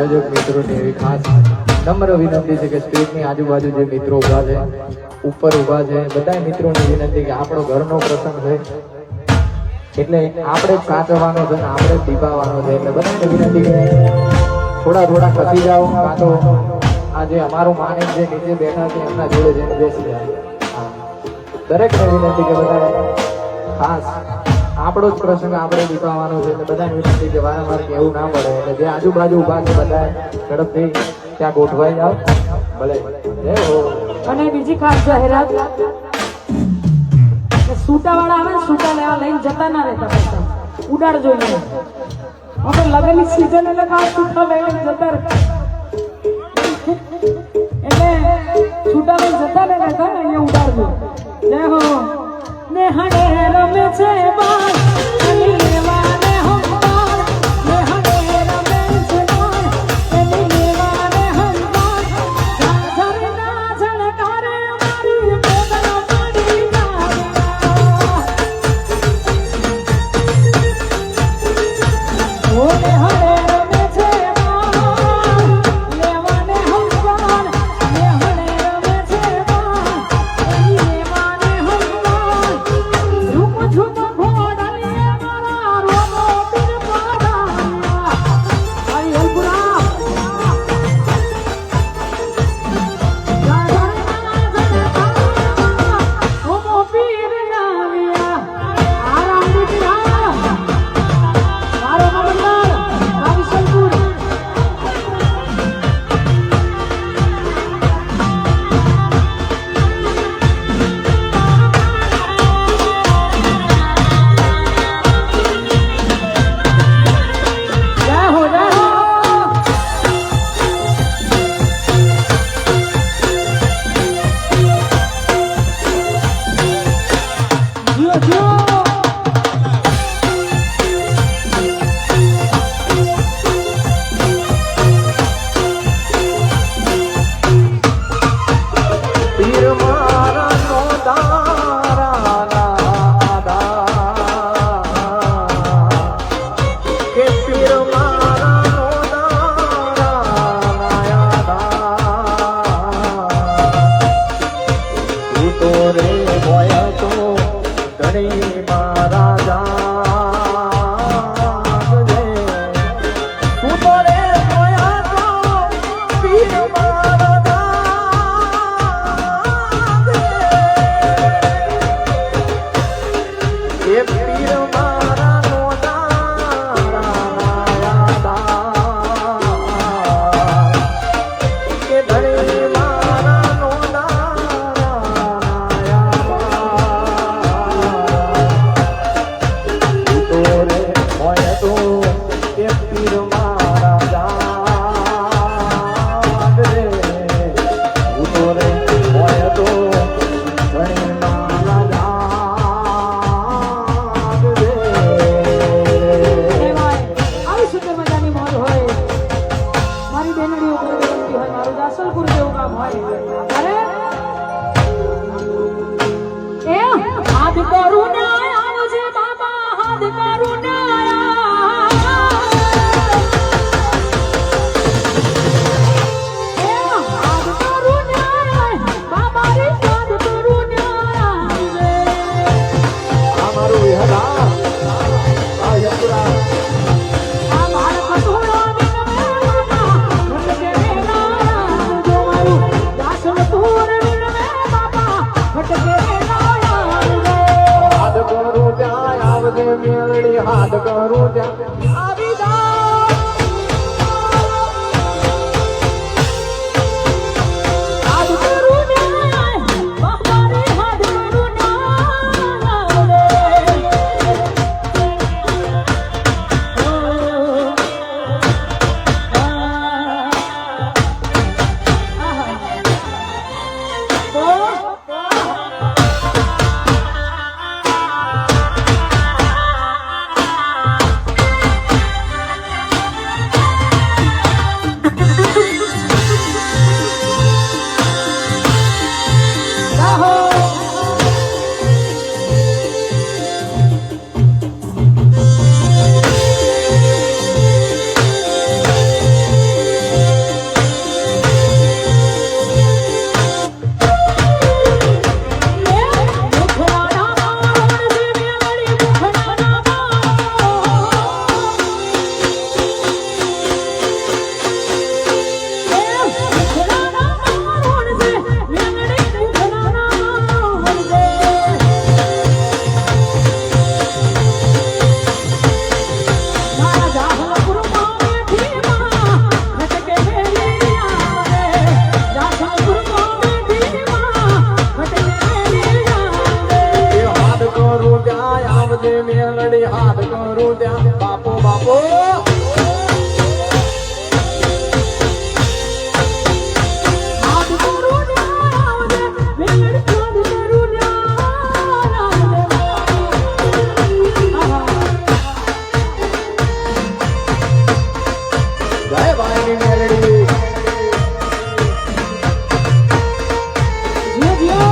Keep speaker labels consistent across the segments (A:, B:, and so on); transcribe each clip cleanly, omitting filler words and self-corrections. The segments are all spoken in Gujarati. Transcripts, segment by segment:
A: આયોજક મિત્રોને એવી ખાસ નમ્ર વિનંતી છે કે સ્ટેજની આજુબાજુ જે મિત્રો ઊભા છે, ઉપર ઊભા છે, બધા મિત્રોને વિનંતી કે આપણો ઘરનો પ્રસંગ છે એટલે આપણે જ સાચવવાનો છે ને આપણે જ દીપાવાનો છે એટલે બધાને વિનંતી કે થોડા ખસી જાઓ કાં તો આ જે અમારું માને જે નીચે બેઠા છે એમના જોડે જઈને બેસી જાય. દરેકને વિનંતી કે બધા ખાસ આપણો જ પ્રસંગ આપણે દીપાવાનો છે એટલે બધાને વિનંતી કે વારંવાર કેવું ના પડે એટલે જે આજુબાજુ ઊભા છે બધા ઝડપથી ત્યાં ગોઠવાઈ જાઓ. ભલે જય હો.
B: અને બીજી ખાસ જાહેરાત, સૂટા વાળા આવે ને સૂટા લેવા લઈને જતા ના રહેતા પૈસા ઉડાડજો ને. આપણે લગનની સીઝન એટલે ખાસ સૂટા લઈને જતા રહેતા એટલે સૂટા લઈને જતા ને રહેતા ને અહીંયા ઉડાડજો. જય હો. ને હડે રમે છે બાર અને લેવાને હંબાર, ને હડે રમે છે બાર અને લેવાને હંબાર, ઝાઝરના ઝણકારે મારી મોગલ પડી જાય. ઓ ને હડે રમે છે બાર લેવાને હંબાર, ને હડે રમે છે બાર અને લેવાને હંબાર, ઝુમ ઝુમ ઘોડાએ મારા રોમો પીર પાડા. આઈ હલપુરા ઝાઝરના ઝણકારે રોમો પીર આવ્યા. આરામ દીકરા મારો નંબર રામસલપુર. જય હો જય હો. જીઓ જીઓ.
A: પીર મારા નો દારા કે પીર મારા નો તું તો રે હોય તો ઘણી મારા જાગજે. તું તો રે હોય તો પીર મારા એ પીર મારા નો કે ધણી મારા નો તો રે હોય તો એ પીર મારા જાગજે. તો રે હોય તો ધણી મારા
B: આવી સુંદર મજાની મોજ હોય, મારી બેનડીઓ ગમતી હોય, મારું દાસલપુર જેવું કામ હોય. અરે એ હાથ કરું ના આવજે બાબા, હાથ કરું ના એ હાથ કરું ના બાબા રે, હાથ કરું ના
A: અમારું વિહલા આ યપુરા
B: આ મારા કટોળો વિનમે બાબા ભટકે ના જો મારું દાસલપુર વિનમે બાબા ભટકે ના
A: હાથ કરું ત્યાં આવજે મેળડી, હાથ કરું ત્યાં આવી જા.
B: હાથ કરું ના બાબા રે, હાથ કરું ના
A: બાપો બાપો
B: આજ કરું આવજે મેળ ચાંદ કરું
A: જય ભાઈની મેલડી
B: જીઓ જીઓ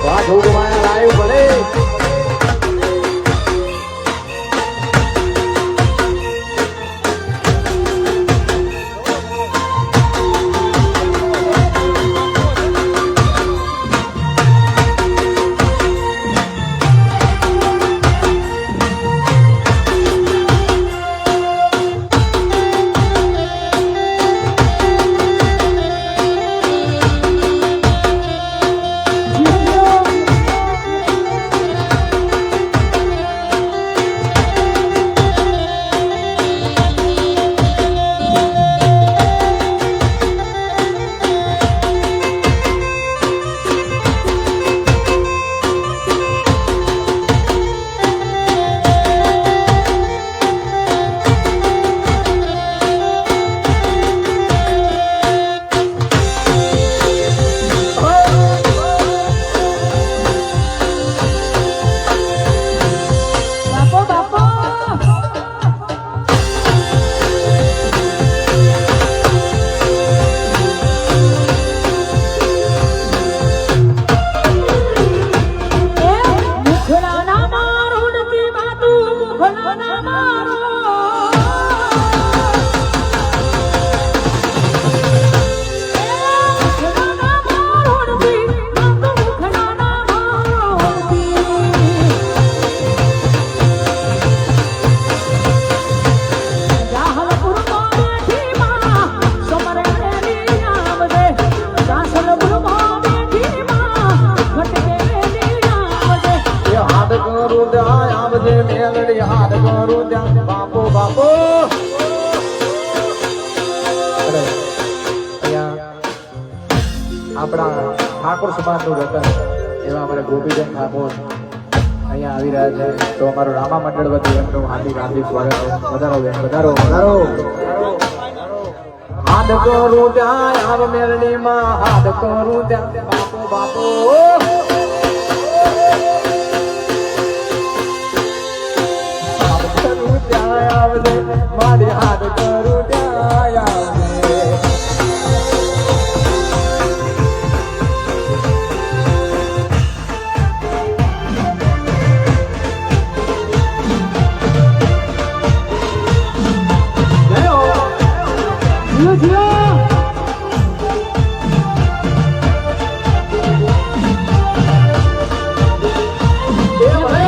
A: વાહ જોગમાયા લાઈવ ભલે
B: બાપો બાપો મુખડાના મારો નથી બાતું મુખડાના મારો મુખડાના મારો નથી બાતું મુખડાના મારો જાહલપુર બેઠી માં સમરે ની આવજે જાસલપુર બેઠી માં ઘટકે ની આવજે
A: એ હાથ કરું ત્યાં આવજે મેલડી હાથ કરું ત્યાં બાપો બાપો અરે, અહીંયા આપણા ઠાકોર સમાજનું રતન એવા અમારા ગોપીબેન ઠાકોર અહીંયા આવી રહ્યા છે તો અમારું રામા મંડળ વતી એમનું હાર્દિક હાર્દિક સ્વાગત છે વધારો બેન વધારો વધારો હાથ કરું ત્યાં આવ મેલડી માં હાથ કરું ત્યાં બાપો બાપો હાથ કરું ત્યાં આવજે મારી હાથ કરું ત્યાં આવજે જય હો
B: જીઓ જીઓ
A: એ ભલે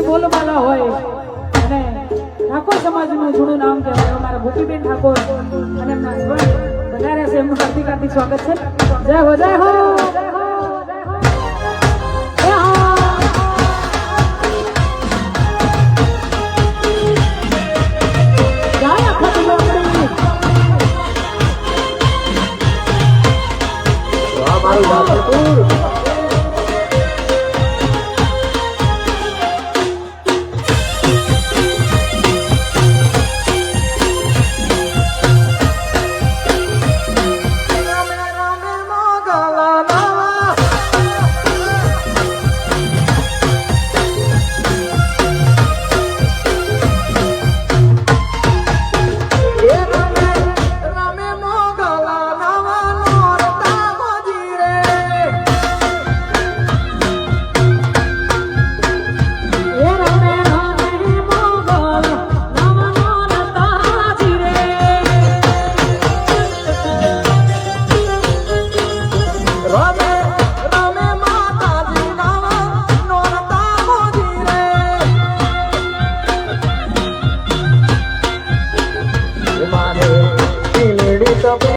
B: બોલબાલા હોય અને ઠાકોર સમાજનું જૂનું નામ કહેવાય અમારા ગોપીબેન ઠાકોર અને એમના હસબન્ડ વધારે છે એમનું હાર્દિક હાર્દિક સ્વાગત છે જય હો જય હો જય હો જય હો જય અખંડ લોકડી
A: વાહ મારું બાપુર